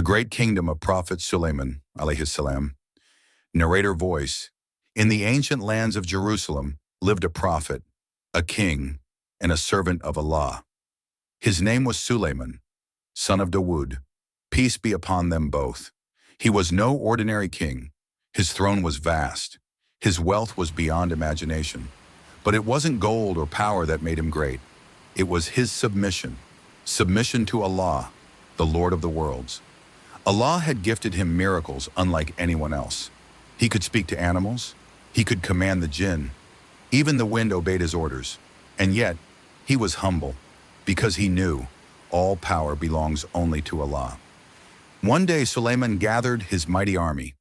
great kingdom of Prophet Suleiman, alayhi salam. Narrator voice. In the ancient lands of Jerusalem lived a prophet, a king, and a servant of Allah. His name was Suleiman, son of Dawood. Peace be upon them both. He was no ordinary king. His throne was vast. His wealth was beyond imagination. But it wasn't gold or power that made him great. It was his submission to Allah, the Lord of the worlds. Allah had gifted him miracles unlike anyone else. He could speak to animals. He could command the jinn. Even the wind obeyed his orders. And yet, he was humble because he knew all power belongs only to Allah. One day, Suleiman gathered his mighty army.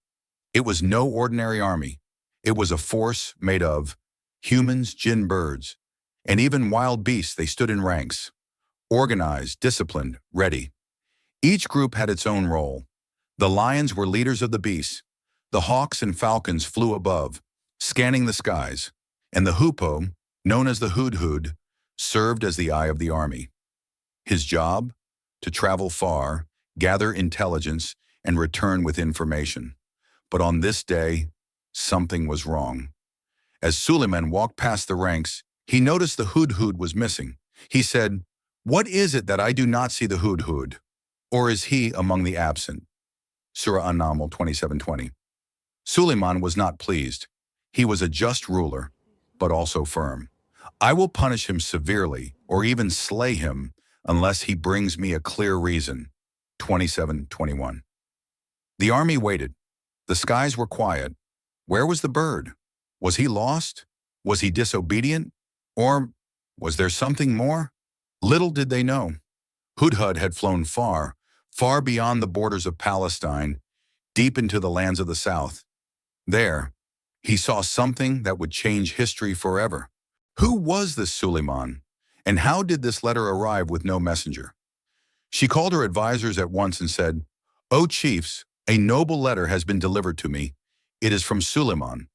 It was no ordinary army. It was a force made of humans, jinn, birds, and even wild beasts. They stood in ranks, organized, disciplined, ready. Each group had its own role. The lions were leaders of the beasts. The hawks and falcons flew above, scanning the skies, and the hoopoe, known as the hudhud, served as the eye of the army. His job? To travel far, gather intelligence, and return with information. But on this day, something was wrong. As Suleiman walked past the ranks, he noticed the hudhud was missing. He said, "What is it that I do not see the hudhud? Or is he among the absent?" Surah An-Naml 27:20. Suleiman was not pleased. He was a just ruler, but also firm. "I will punish him severely or even slay him unless he brings me a clear reason." 27:21. The army waited. The skies were quiet. Where was the bird? Was he lost? Was he disobedient? Or was there something more? Little did they know. Hudhud had flown far, far beyond the borders of Palestine, deep into the lands of the south. There, he saw something that would change history forever. Who was this Suleiman? And how did this letter arrive with no messenger? She called her advisors at once and said, "O chiefs, a noble letter has been delivered to me. It is from Suleiman."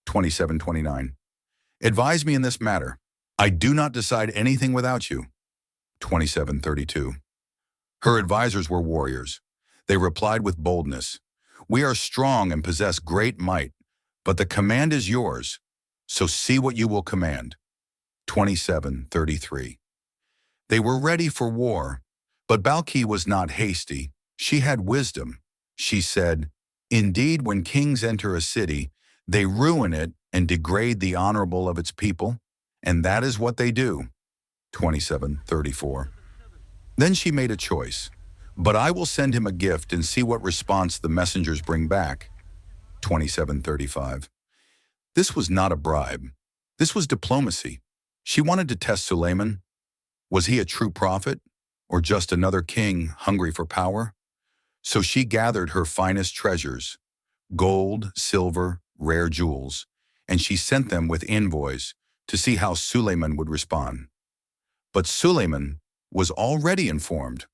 27:29. "Advise me in this matter. I do not decide anything without you." 27:32. Her advisors were warriors. They replied with boldness, "We are strong and possess great might, but the command is yours, so see what you will command." 27:33. They were ready for war, but Balqis was not hasty. She had wisdom. She said, "Indeed, when kings enter a city, they ruin it and degrade the honorable of its people, and that is what they do." 27:34. Then she made a choice. "But I will send him a gift and see what response the messengers bring back." 27:35. This was not a bribe. This was diplomacy. She wanted to test Suleiman. Was he a true prophet or just another king hungry for power? So she gathered her finest treasures, gold, silver, rare jewels, and she sent them with envoys to see how Suleiman would respond. But Suleiman was already informed.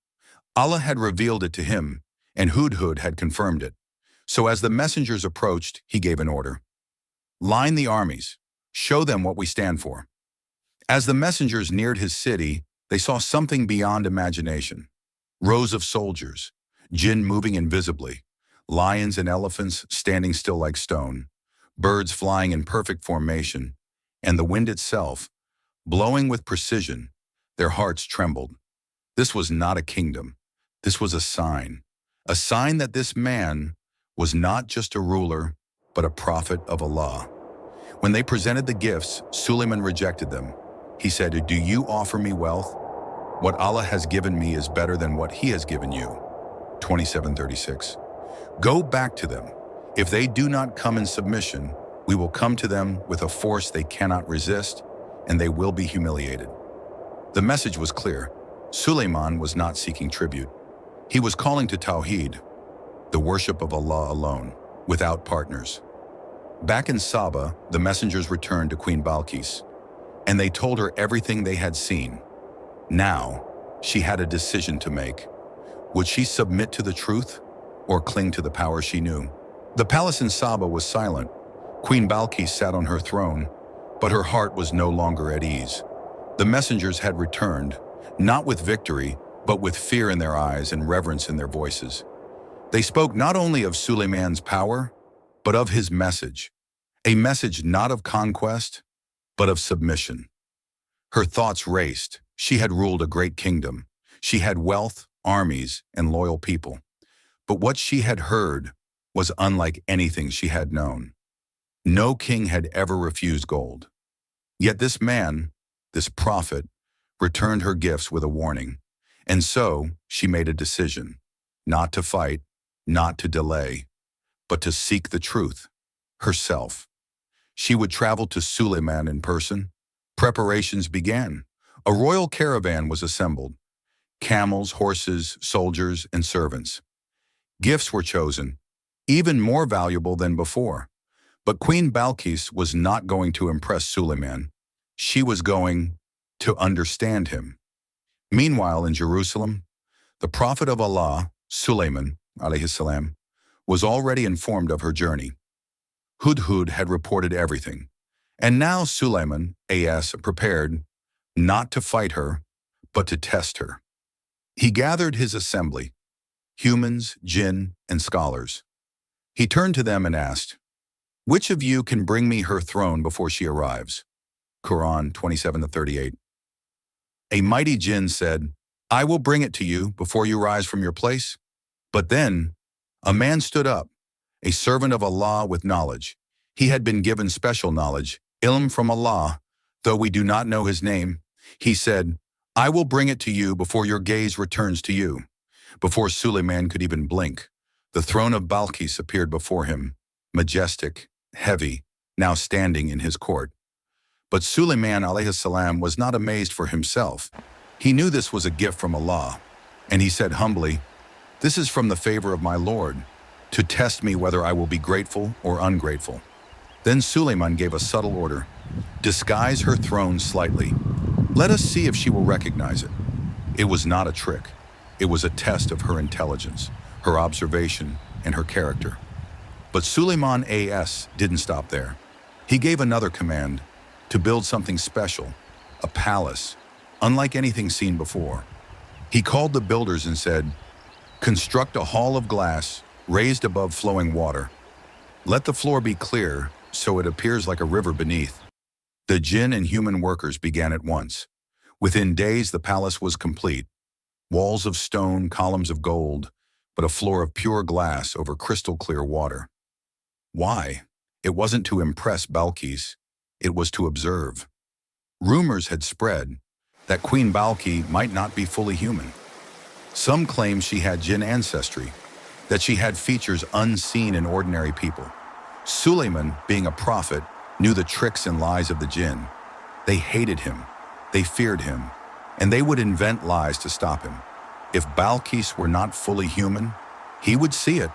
Allah had revealed it to him, and Hudhud had confirmed it. So as the messengers approached, he gave an order. "Line the armies. Show them what we stand for." As the messengers neared his city, they saw something beyond imagination. Rows of soldiers, jinn moving invisibly, lions and elephants standing still like stone, birds flying in perfect formation, and the wind itself, blowing with precision. Their hearts trembled. This was not a kingdom. This was a sign that this man was not just a ruler, but a prophet of Allah. When they presented the gifts, Suleiman rejected them. He said, "Do you offer me wealth? What Allah has given me is better than what he has given you." 27:36. "Go back to them. If they do not come in submission, we will come to them with a force they cannot resist, and they will be humiliated." The message was clear. Suleiman was not seeking tribute. He was calling to Tawheed, the worship of Allah alone, without partners. Back in Saba, the messengers returned to Queen Balqis, and they told her everything they had seen. Now, she had a decision to make. Would she submit to the truth or cling to the power she knew? The palace in Saba was silent. Queen Balqis sat on her throne, but her heart was no longer at ease. The messengers had returned, not with victory, but with fear in their eyes and reverence in their voices. They spoke not only of Suleiman's power, but of his message, a message not of conquest, but of submission. Her thoughts raced. She had ruled a great kingdom. She had wealth, armies, and loyal people. But what she had heard was unlike anything she had known. No king had ever refused gold. Yet this man, this prophet, returned her gifts with a warning. And so she made a decision, not to fight, not to delay, but to seek the truth, herself. She would travel to Suleiman in person. Preparations began. A royal caravan was assembled. Camels, horses, soldiers, and servants. Gifts were chosen, even more valuable than before. But Queen Balqis was not going to impress Suleiman. She was going to understand him. Meanwhile, in Jerusalem, the prophet of Allah, Suleiman, alayhi salam, was already informed of her journey. Hudhud had reported everything. And now Suleiman, A.S., prepared not to fight her, but to test her. He gathered his assembly, humans, jinn, and scholars. He turned to them and asked, "Which of you can bring me her throne before she arrives?" Qur'an 27-38. A mighty jinn said, "I will bring it to you before you rise from your place." But then a man stood up, a servant of Allah with knowledge. He had been given special knowledge, ilm from Allah, though we do not know his name. He said, "I will bring it to you before your gaze returns to you." Before Suleiman could even blink, the throne of Balqis appeared before him, majestic, heavy, now standing in his court. But Suleiman alayhi salam was not amazed for himself. He knew this was a gift from Allah, and he said humbly, "This is from the favor of my Lord, to test me whether I will be grateful or ungrateful." Then Suleiman gave a subtle order, "Disguise her throne slightly. Let us see if she will recognize it." It was not a trick. It was a test of her intelligence, her observation, and her character. But Suleiman A.S. didn't stop there. He gave another command, to build something special, a palace, unlike anything seen before. He called the builders and said, "Construct a hall of glass raised above flowing water. Let the floor be clear so it appears like a river beneath." The jinn and human workers began at once. Within days, the palace was complete. Walls of stone, columns of gold, but a floor of pure glass over crystal clear water. Why? It wasn't to impress Balqis. It was to observe. Rumors had spread that Queen Balqis might not be fully human. Some claimed she had jinn ancestry, that she had features unseen in ordinary people. Suleiman, being a prophet, knew the tricks and lies of the jinn. They hated him, they feared him, and they would invent lies to stop him. If Balqis were not fully human, he would see it.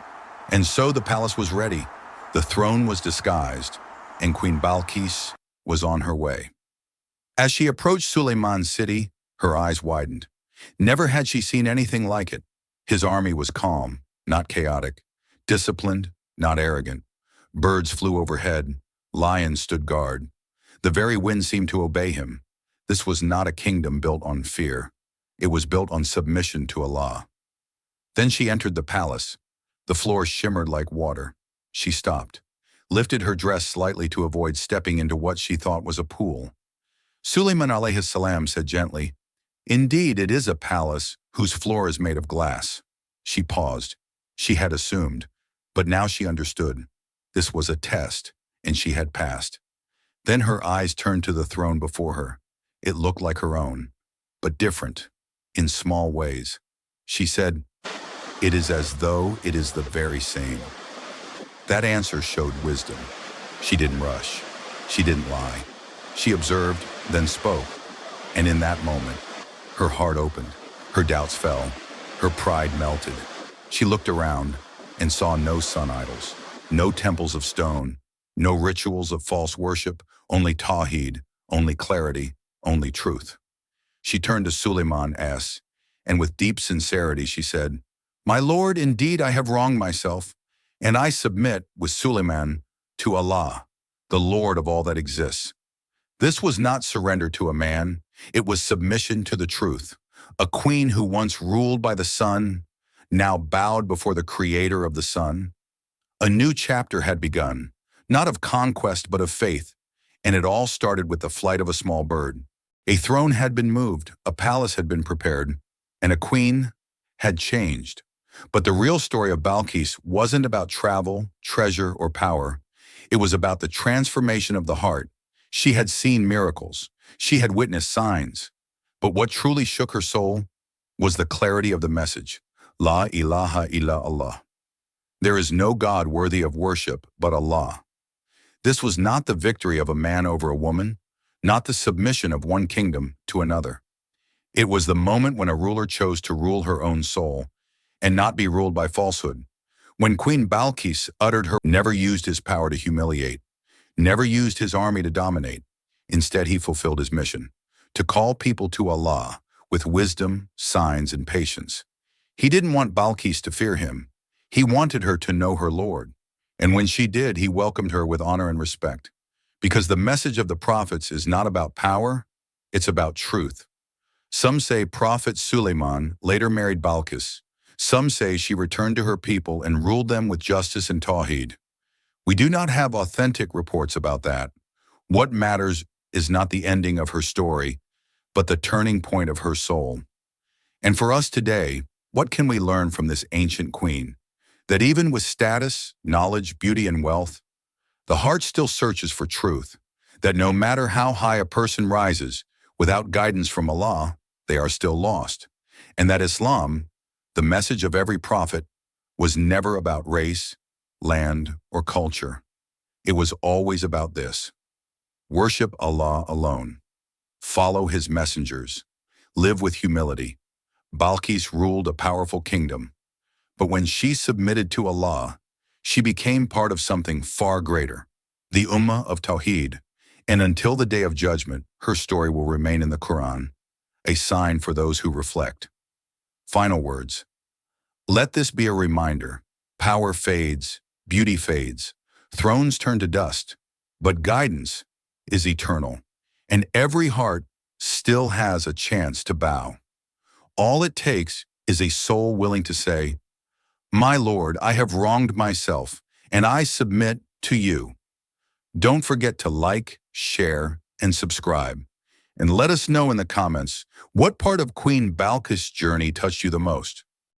And so the palace was ready, the throne was disguised, and Queen Balqis was on her way. As she approached Suleiman's city, her eyes widened. Never had she seen anything like it. His army was calm, not chaotic, disciplined, not arrogant. Birds flew overhead, lions stood guard. The very wind seemed to obey him. This was not a kingdom built on fear. It was built on submission to Allah. Then she entered the palace. The floor shimmered like water. She stopped, lifted her dress slightly to avoid stepping into what she thought was a pool. Suleiman alayhi salam said gently, "Indeed, it is a palace whose floor is made of glass." She paused. She had assumed, but now she understood. This was a test, and she had passed. Then her eyes turned to the throne before her. It looked like her own, but different, in small ways. She said, "It is as though it is the very same." That answer showed wisdom. She didn't rush. She didn't lie. She observed, then spoke. And in that moment, her heart opened. Her doubts fell. Her pride melted. She looked around and saw no sun idols, no temples of stone, no rituals of false worship, only Tawheed, only clarity, only truth. She turned to Suleiman S., and with deep sincerity she said, "My lord, indeed I have wronged myself, and I submit with Suleiman to Allah, the Lord of all that exists." This was not surrender to a man, it was submission to the truth. A queen who once ruled by the sun now bowed before the creator of the sun. A new chapter had begun, not of conquest but of faith, and it all started with the flight of a small bird. A throne had been moved, a palace had been prepared, and a queen had changed. But the real story of Balqis wasn't about travel, treasure, or power. It was about the transformation of the heart. She had seen miracles. She had witnessed signs. But what truly shook her soul was the clarity of the message. La ilaha illa Allah. There is no God worthy of worship but Allah. This was not the victory of a man over a woman, not the submission of one kingdom to another. It was the moment when a ruler chose to rule her own soul and not be ruled by falsehood. When Queen Balqis uttered her, never used his power to humiliate, never used his army to dominate. Instead, he fulfilled his mission, to call people to Allah with wisdom, signs, and patience. He didn't want Balqis to fear him. He wanted her to know her Lord. And when she did, he welcomed her with honor and respect. Because the message of the prophets is not about power, it's about truth. Some say Prophet Suleiman later married Balqis. Some say she returned to her people and ruled them with justice and Tawheed. We do not have authentic reports about that. What matters is not the ending of her story, but the turning point of her soul. And for us today, what can we learn from this ancient queen? That even with status, knowledge, beauty, and wealth, the heart still searches for truth. That no matter how high a person rises, without guidance from Allah, they are still lost. And that Islam, the message of every prophet, was never about race, land, or culture. It was always about this: worship Allah alone, follow his messengers, live with humility. Balqis ruled a powerful kingdom, but when she submitted to Allah, she became part of something far greater, the Ummah of Tawheed, and until the Day of Judgment, her story will remain in the Qur'an, a sign for those who reflect. Final words. Let this be a reminder. Power fades, beauty fades, thrones turn to dust, but guidance is eternal, and every heart still has a chance to bow. All it takes is a soul willing to say, "My Lord, I have wronged myself, and I submit to you." Don't forget to like, share, and subscribe. And let us know in the comments what part of Queen Balqis' journey touched you the most.